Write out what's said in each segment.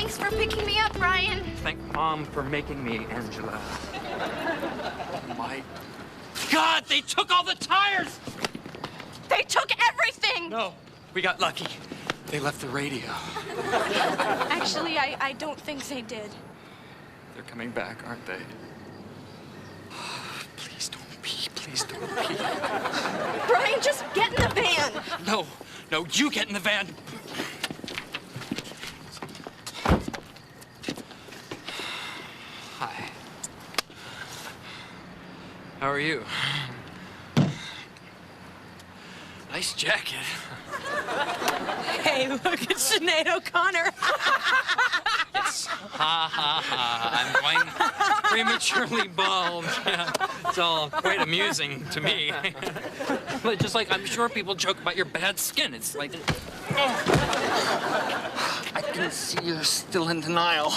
Thanks for picking me up, Brian. Thank Mom for making me, Angela. Oh my God, they took all the tires! They took everything! No, we got lucky. They left the radio. Actually, I don't think they did. They're coming back, aren't they? Please don't pee, please don't pee. Brian, just get in the van. No, you get in the van. Hi. How are you? Nice jacket. Hey, look at Sinead O'Connor. Yes. Ha, ha, ha. I'm going prematurely bald. It's all quite amusing to me. But just like I'm sure people joke about your bad skin. It's like... Oh. I can see you're still in denial.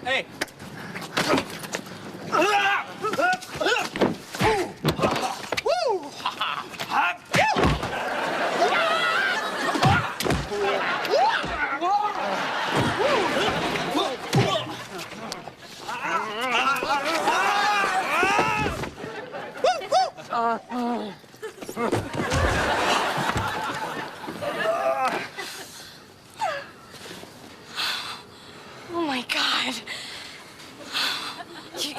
Hey. Oh my God.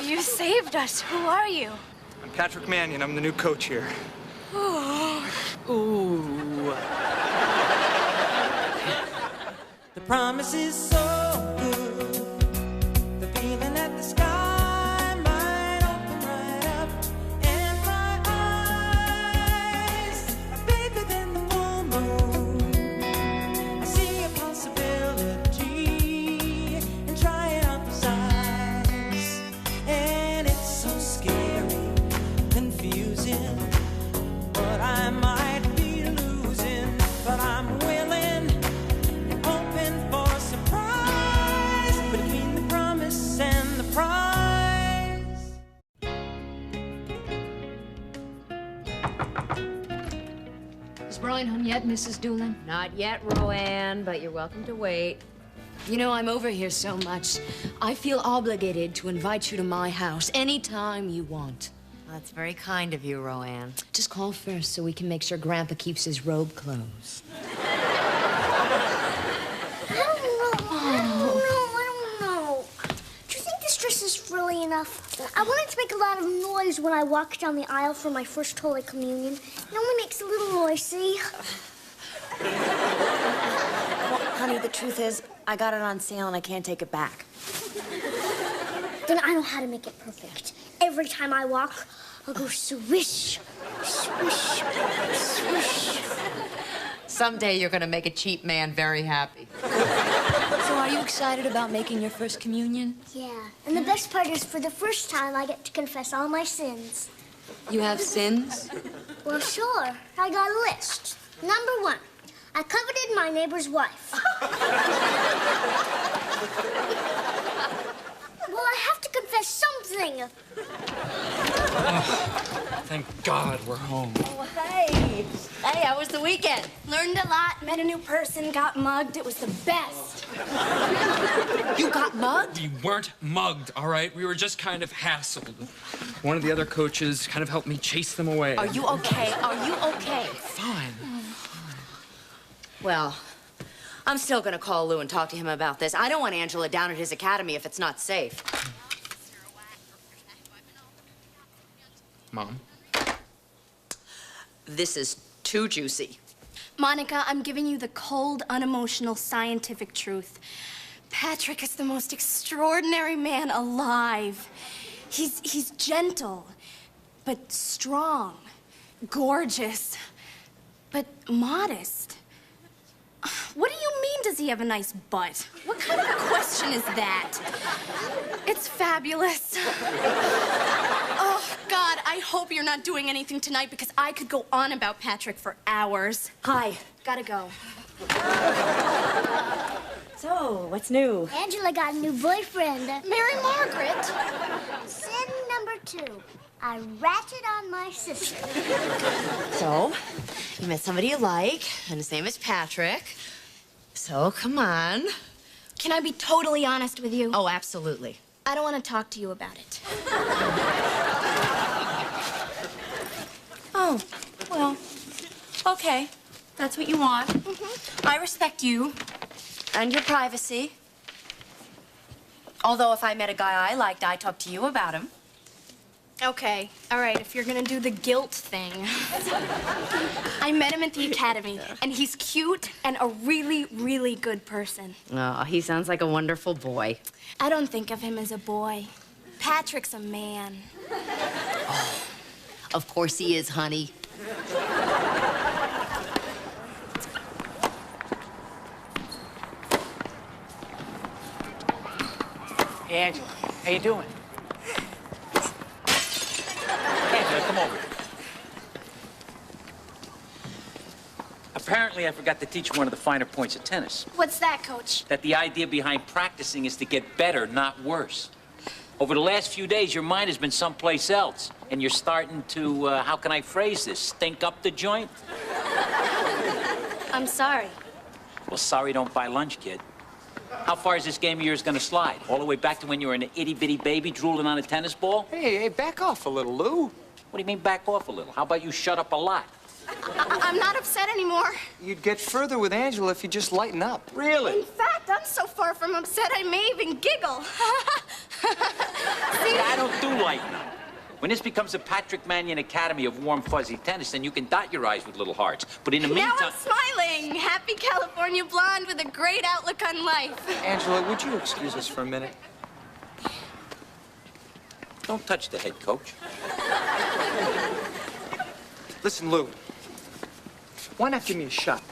You saved us. Who are you? I'm Patrick Mannion. I'm the new coach here. Ooh. The promise is so good. The feeling that the sky might open right up, and my eyes are bigger than the full moon. I see a possibility and try it on for size, and it's so scary, confusing. But I might be losing, but I'm willing and open for surprise. Between the promise and the prize. Is Brian home yet, Mrs. Doolin? Not yet, Roanne, but you're welcome to wait. You know, I'm over here so much. I feel obligated to invite you to my house anytime you want. Well, that's very kind of you, Roanne. Just call first so we can make sure Grandpa keeps his robe closed. I don't know. Do you think this dress is frilly enough? I wanted to make a lot of noise when I walk down the aisle for my first Holy Communion. It only makes a little noise, see? Well, honey, the truth is, I got it on sale and I can't take it back. Then I know how to make it perfect. Every time I walk, I'll go swish, swish, swish. Someday you're gonna make a cheap man very happy. So are you excited about making your first communion? Yeah, and the best part is for the first time I get to confess all my sins. You have sins? Well, sure. I got a list. Number 1, I coveted my neighbor's wife. Well, I have to confess something. Thank God we're home. Oh, hey. Hey, how was the weekend? Learned a lot, met a new person, got mugged. It was the best. You got mugged? We weren't mugged, all right? We were just kind of hassled. One of the other coaches kind of helped me chase them away. Are you okay? Are you okay? Fine. Well, I'm still gonna call Lou and talk to him about this. I don't want Angela down at his academy if it's not safe. Mom? This is too juicy. Monica, I'm giving you the cold, unemotional, scientific truth. Patrick is the most extraordinary man alive. He's gentle, but strong, gorgeous, but modest. What do you mean, does he have a nice butt? What kind of a question is that? It's fabulous. Oh, God, I hope you're not doing anything tonight because I could go on about Patrick for hours. Hi. Gotta go. So, what's new? Angela got a new boyfriend. Mary Margaret. Sin number 2, I ratchet on my sister. So? You met somebody you like, and his name is Patrick. So, come on. Can I be totally honest with you? Oh, absolutely. I don't want to talk to you about it. Oh, well, okay. That's what you want. I respect you and your privacy. Although if I met a guy I liked, I'd talk to you about him. Okay, all right, if you're gonna do the guilt thing. I met him at the academy, and he's cute and a really, really good person. Oh, he sounds like a wonderful boy. I don't think of him as a boy. Patrick's a man. Oh, of course he is, honey. Hey, Angela, how you doing? Angela, come over. Apparently, I forgot to teach you one of the finer points of tennis. What's that, Coach? That the idea behind practicing is to get better, not worse. Over the last few days, your mind has been someplace else, and you're starting to, how can I phrase this, stink up the joint? I'm sorry. Well, sorry don't buy lunch, kid. How far is this game of yours gonna slide? All the way back to when you were an itty-bitty baby drooling on a tennis ball? Hey, back off a little, Lou. What do you mean back off a little? How about you shut up a lot? I'm not upset anymore. You'd get further with Angela if you just lighten up. Really? In fact, I'm so far from upset I may even giggle. See, I don't do lighten up. When this becomes a Patrick Mannion Academy of warm, fuzzy tennis, then you can dot your eyes with little hearts. But in the meantime... Now I'm smiling. Happy California blonde with a great outlook on life. Angela, would you excuse us for a minute? Don't touch the head coach. Listen, Lou. Why not give me a shot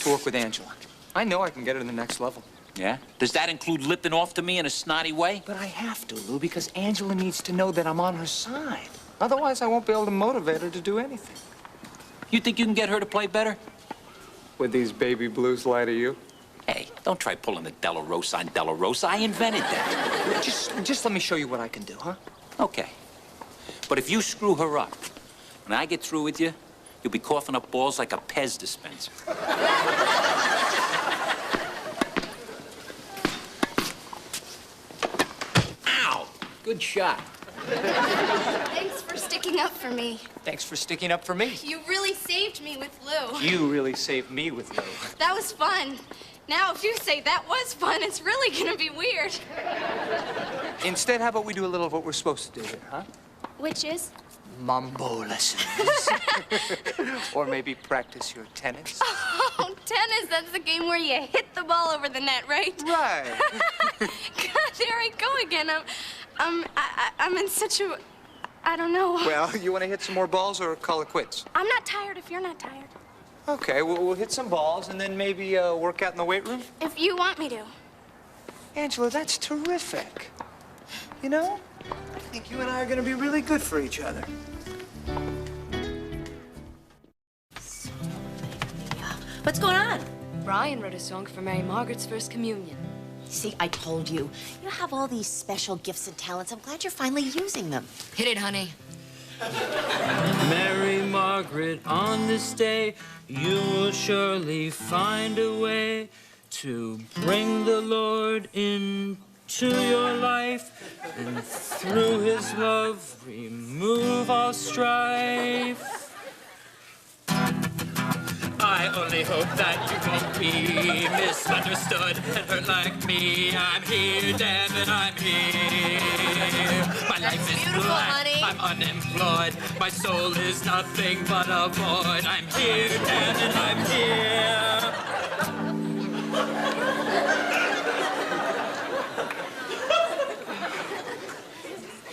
to work with Angela? I know I can get her to the next level. Yeah? Does that include lipping off to me in a snotty way? But I have to, Lou, because Angela needs to know that I'm on her side. Otherwise, I won't be able to motivate her to do anything. You think you can get her to play better? Would these baby blues lie to you? Hey, don't try pulling the Della Rosa on Della Rosa. I invented that. Just let me show you what I can do, huh? Okay. But if you screw her up, when I get through with you, you'll be coughing up balls like a Pez dispenser. Ow! Good shot. Thanks for sticking up for me. Thanks for sticking up for me. You really saved me with Lou. You really saved me with Lou. That was fun. Now, if you say that was fun, it's really gonna be weird. Instead, how about we do a little of what we're supposed to do here, huh? Which is? Mambo lessons. Or maybe practice your tennis. Oh, tennis, that's the game where you hit the ball over the net, right? Right. God, there I go again. I'm in such a, I don't know. Well, you want to hit some more balls or call it quits? I'm not tired if you're not tired. Okay, we'll hit some balls and then maybe work out in the weight room? If you want me to. Angela, that's terrific. You know, I think you and I are going to be really good for each other. What's going on? Brian wrote a song for Mary Margaret's first communion. See, I told you. You have all these special gifts and talents. I'm glad you're finally using them. Hit it, honey. Mary Margaret, on this day, you will surely find a way to bring the Lord into your life, and through his love, remove all strife. I only hope that you won't be misunderstood and hurt like me. I'm here, damn it, I'm here. My life is beautiful, blank, honey. I'm unemployed. My soul is nothing but a void. I'm here, damn it, I'm here.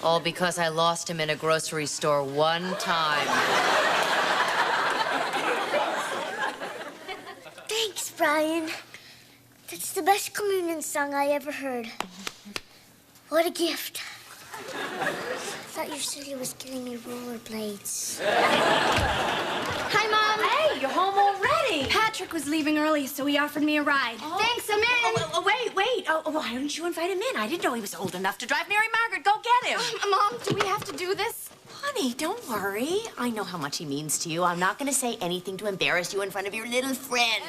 All because I lost him in a grocery store one time. Thanks, Brian. That's the best communion song I ever heard. What a gift. I thought you said he was getting me rollerblades. Hi, Mom. Hey, you're home already. Patrick was leaving early, so he offered me a ride. Oh. Thanks, I'm in. Wait. Oh, why didn't you invite him in? I didn't know he was old enough to drive Mary Margaret. Go get him. Mom, do we have to do this? Honey, Honey, don't worry. I know how much he means to you. I'm not going to say anything to embarrass you in front of your little friend.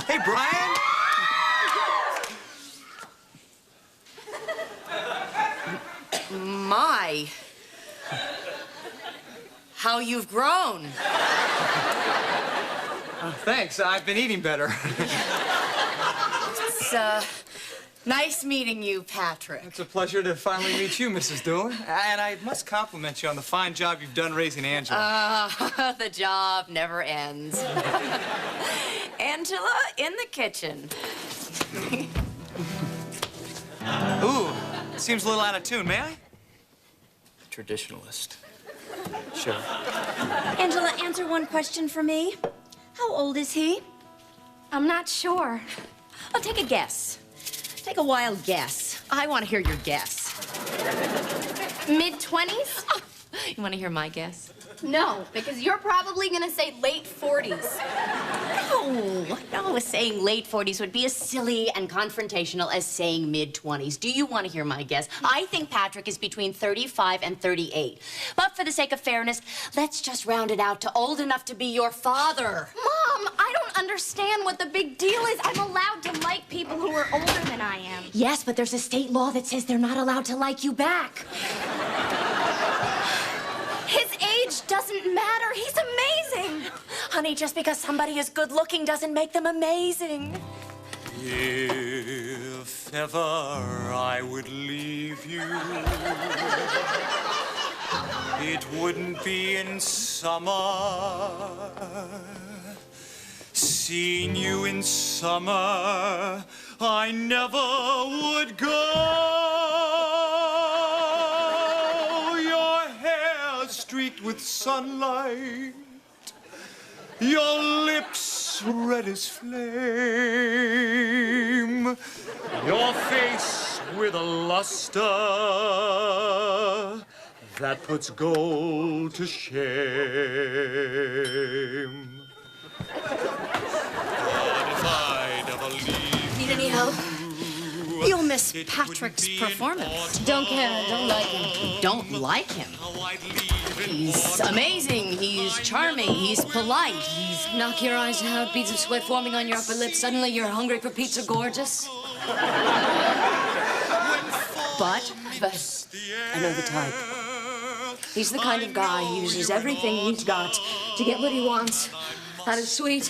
Hey, Brian! My. How you've grown. Thanks, I've been eating better. It's, nice meeting you, Patrick. It's a pleasure to finally meet you, Mrs. Doolan. And I must compliment you on the fine job you've done raising Angela. The job never ends. Angela, in the kitchen. Ooh, seems a little out of tune. May I? Traditionalist. Sure. Angela, answer one question for me. How old is he? I'm not sure. Oh, take a guess. Take a wild guess. I want to hear your guess. Mid-20s? You want to hear my guess? No, because you're probably gonna say late 40s. No, saying late 40s would be as silly and confrontational as saying mid-20s. Do you want to hear my guess? I think Patrick is between 35 and 38. But for the sake of fairness, let's just round it out to old enough to be your father. Mom, I don't understand what the big deal is. I'm allowed to like people who are older than I am. Yes, but there's a state law that says they're not allowed to like you back. His age doesn't matter. He's amazing. Honey, just because somebody is good-looking doesn't make them amazing. If ever I would leave you, it wouldn't be in summer. Seeing you in summer, I never would go. Your hair streaked with sunlight, your lips red as flame, your face with a luster that puts gold to shame. But if I'd ever leave Need any help? You'll miss Patrick's performance. Don't care. Don't like him. Don't like him? He's amazing. He's charming. He's polite. He's knock your eyes out, beads of sweat forming on your upper lip. Suddenly you're hungry for pizza gorgeous. But I know the type. He's the kind of guy who uses everything he's got to get what he wants out of sweet,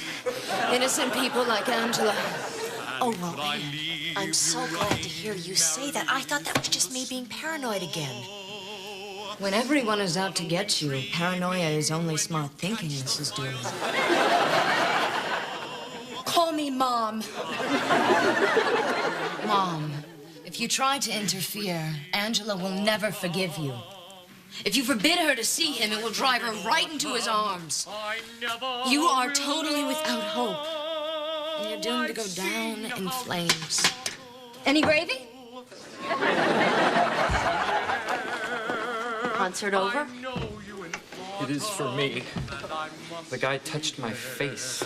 innocent people like Angela. Oh, Rory, I'm so glad to hear you say that. I thought that was just me being paranoid again. When everyone is out to get you, paranoia is only smart thinking, Mrs. Doolan. Call me Mom. Mom, if you try to interfere, Angela will never forgive you. If you forbid her to see him, it will drive her right into his arms. You are totally without hope, and you're doomed to go down in flames. Any gravy? Concert over? It is for me. The guy touched my face.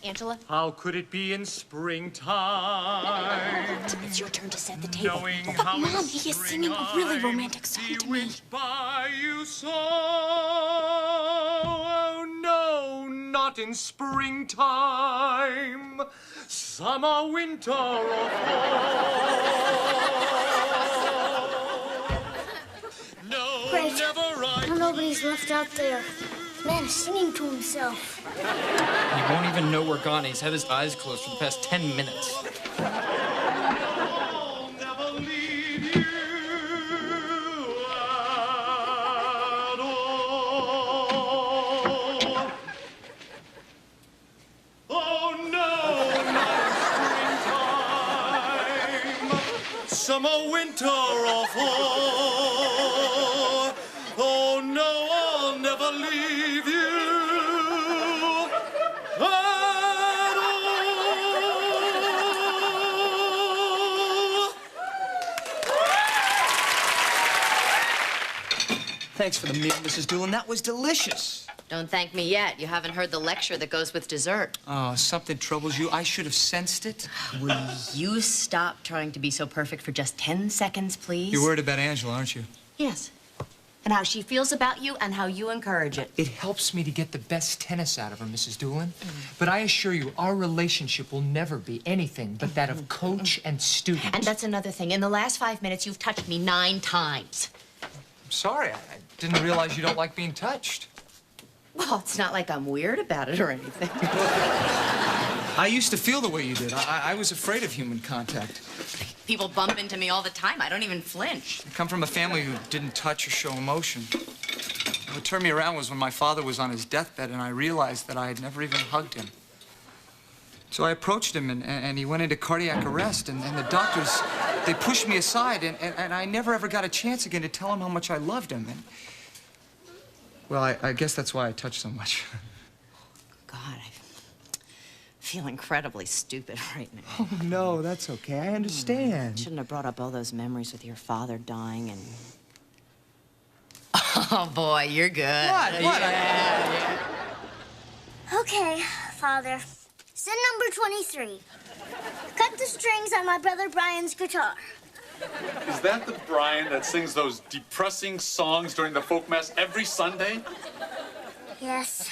Angela? How could it be in springtime? It's your turn to set the table. But Mom, he is singing a really romantic song to me. By you so. Oh, no, not in springtime. Summer, winter, or fall. No, Great. never I. Now nobody's left out there. Man is singing to himself. He won't even know we're gone. He's had his eyes closed for the past 10 minutes. I'll never leave you at all. Oh no, not springtime, summer, winter, or fall. Oh no, I'll never leave you at all. Thanks for the meal, Mrs. Doolan. That was delicious. Don't thank me yet. You haven't heard the lecture that goes with dessert. Oh, something troubles you. I should have sensed it. Will you stop trying to be so perfect for just 10 seconds, please? You're worried about Angela, aren't you? Yes. And how she feels about you and how you encourage it. It helps me to get the best tennis out of her, Mrs. Doolin. But I assure you, our relationship will never be anything but that of coach and student. And that's another thing. In the last 5 minutes, you've touched me 9 times. I'm sorry. I didn't realize you don't like being touched. Well, it's not like I'm weird about it or anything. I used to feel the way you did. I was afraid of human contact. People bump into me all the time. I don't even flinch. I come from a family who didn't touch or show emotion. What turned me around was when my father was on his deathbed and I realized that I had never even hugged him. So I approached him and he went into cardiac arrest and the doctors, they pushed me aside and I never ever got a chance again to tell him how much I loved him. And, well, I guess that's why I touch so much. God, I feel incredibly stupid right now. Oh, no, that's okay. I understand. Shouldn't have brought up all those memories with your father dying and... Oh, boy, you're good. What? Yeah. Okay, Father. Sin number 23. Cut the strings on my brother Brian's guitar. Is that the Brian that sings those depressing songs during the folk mass every Sunday? Yes.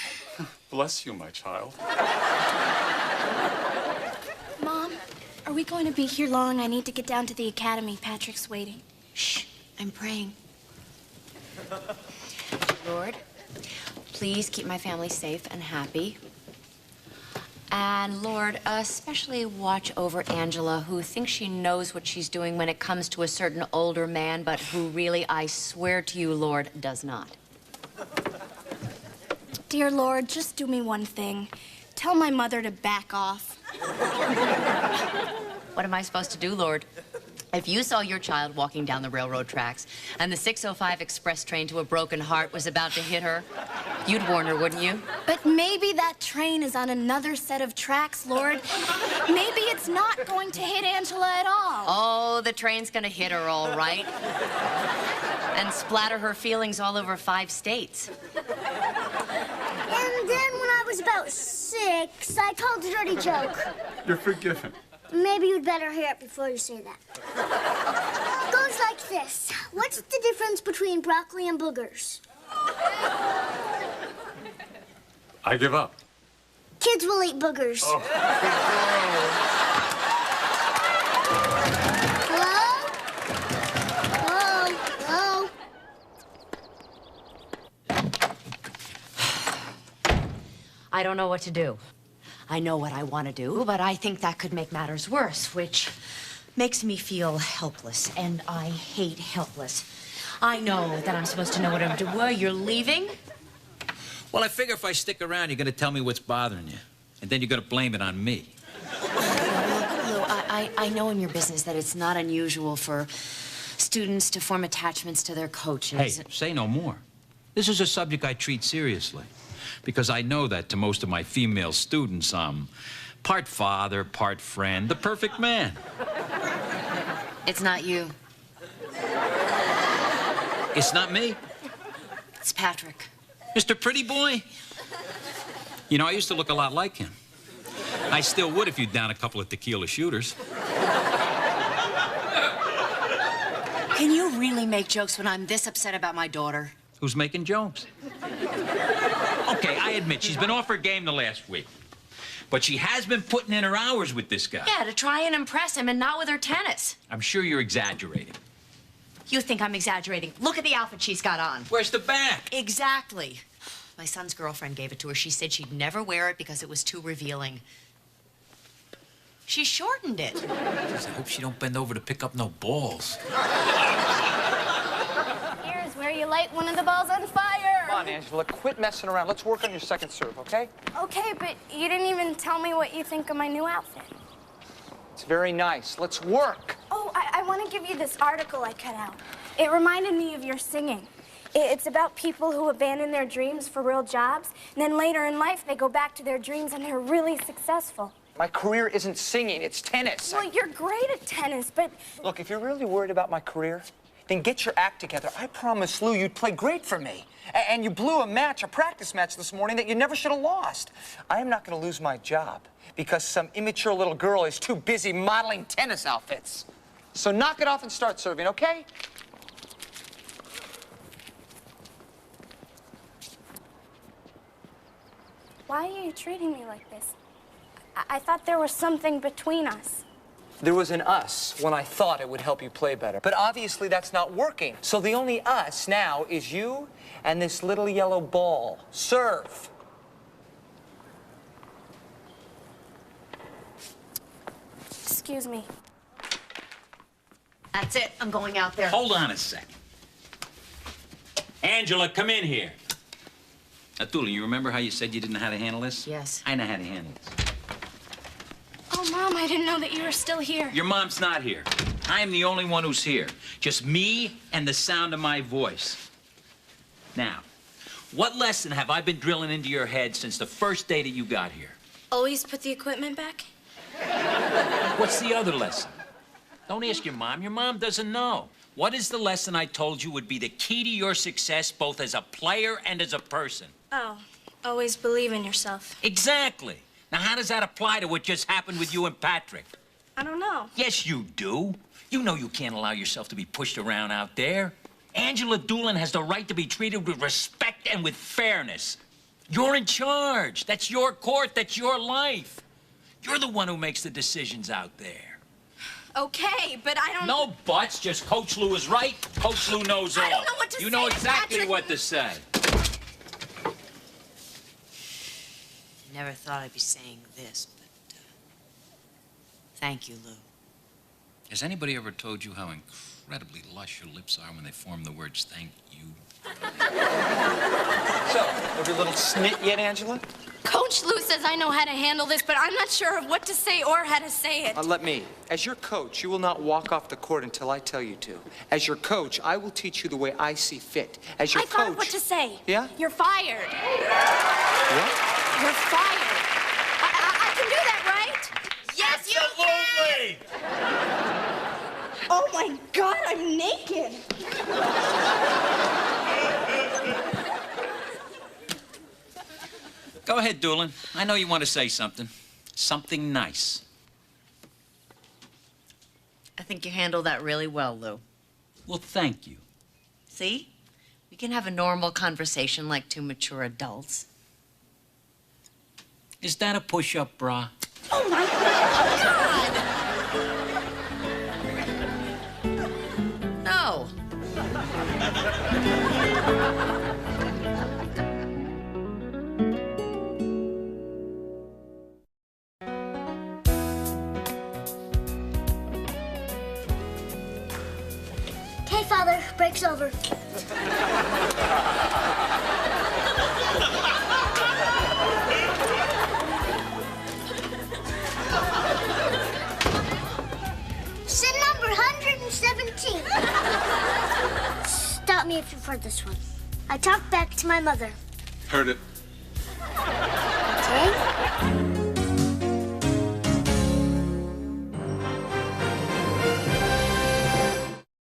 Bless you, my child. Mom, are we going to be here long? I need to get down to the academy. Patrick's waiting. Shh, I'm praying. Lord, please keep my family safe and happy. And Lord, especially watch over Angela, who thinks she knows what she's doing when it comes to a certain older man, but who really, I swear to you, Lord, does not. Dear Lord, just do me one thing. Tell my mother to back off. What am I supposed to do, Lord? If you saw your child walking down the railroad tracks and the 605 express train to a broken heart was about to hit her, you'd warn her, wouldn't you? But maybe that train is on another set of tracks, Lord. Maybe it's not going to hit Angela at all. Oh, the train's gonna hit her all right. And splatter her feelings all over 5 states. And then when I was about 6, I told a dirty joke. You're forgiven. Maybe you'd better hear it before you say that. Goes like this. What's the difference between broccoli and boogers? I give up. Kids will eat boogers. Oh. Hello? Hello? Hello? I don't know what to do. I know what I want to do, but I think that could make matters worse, which makes me feel helpless, and I hate helpless. I know that I'm supposed to know what I'm doing. Well, you're leaving? Well, I figure if I stick around, you're going to tell me what's bothering you. And then you're going to blame it on me. Look, Lou, I know in your business that it's not unusual for students to form attachments to their coaches. Hey, say no more. This is a subject I treat seriously. Because I know that to most of my female students, I'm part father, part friend, the perfect man. It's not you. It's not me. It's Patrick. Mr. Pretty Boy. You know, I used to look a lot like him. I still would if you'd down a couple of tequila shooters. Can you really make jokes when I'm this upset about my daughter? Who's making jokes? Okay, I admit she's been off her game the last week. But she has been putting in her hours with this guy. Yeah, to try and impress him and not with her tennis. I'm sure you're exaggerating. You think I'm exaggerating. Look at the outfit she's got on. Where's the back? Exactly. My son's girlfriend gave it to her. She said she'd never wear it because it was too revealing. She shortened it. Jeez, I hope she don't bend over to pick up no balls. Here's where you light one of the balls on fire. Come on, Angela, quit messing around. Let's work on your second serve, okay? Okay, but you didn't even tell me what you think of my new outfit. It's very nice. Let's work. Oh, I want to give you this article I cut out. It reminded me of your singing. It's about people who abandon their dreams for real jobs, and then later in life they go back to their dreams and they're really successful. My career isn't singing, it's tennis. Well, you're great at tennis, but... Look, if you're really worried about my career, Then get your act together. I promised Lou you'd play great for me. And you blew a practice match this morning that you never should have lost. I am not going to lose my job because some immature little girl is too busy modeling tennis outfits. So knock it off and start serving, okay? Why are you treating me like this? I thought there was something between us. There was an us when I thought it would help you play better. But obviously that's not working. So the only us now is you and this little yellow ball. Serve. Excuse me. That's it. I'm going out there. Hold on a second. Angela, come in here. Atula, you remember how you said you didn't know how to handle this? Yes. I know how to handle this. Oh, Mom, I didn't know that you were still here. Your mom's not here. I am the only one who's here. Just me and the sound of my voice. Now, what lesson have I been drilling into your head since the first day that you got here? Always put the equipment back? What's the other lesson? Don't ask your mom. Your mom doesn't know. What is the lesson I told you would be the key to your success both as a player and as a person? Oh, always believe in yourself. Exactly. Now, how does that apply to what just happened with you and Patrick? I don't know. Yes, you do. You know you can't allow yourself to be pushed around out there. Angela Doolin has the right to be treated with respect and with fairness. You're in charge. That's your court. That's your life. You're the one who makes the decisions out there. Okay, but I don't... No buts. Just Coach Lou is right. Coach Lou knows all. I don't know what to say. You know exactly Patrick. what to say. Never thought I'd be saying this, but thank you, Lou. Has anybody ever told you how incredibly lush your lips are when they form the words thank you? So, every little snit yet, Angela? Coach Lou says I know how to handle this, but I'm not sure of what to say or how to say it. Let me. As your coach, you will not walk off the court until I tell you to. As your coach, I will teach you the way I see fit. As your I coach... thought of what to say. Yeah? You're fired. What? You're fired. I can do that, right? Yes, Absolutely! you can! Oh, my God, I'm naked. Go ahead, Doolin. I know you want to say something. Something nice. I think you handled that really well, Lou. Well, thank you. See? We can have a normal conversation like two mature adults. Is that a push-up bra? Oh, my God! No. Okay, Father, break's over. Sit number 117. Stop me if you've heard this one. I talked back to my mother. Heard it.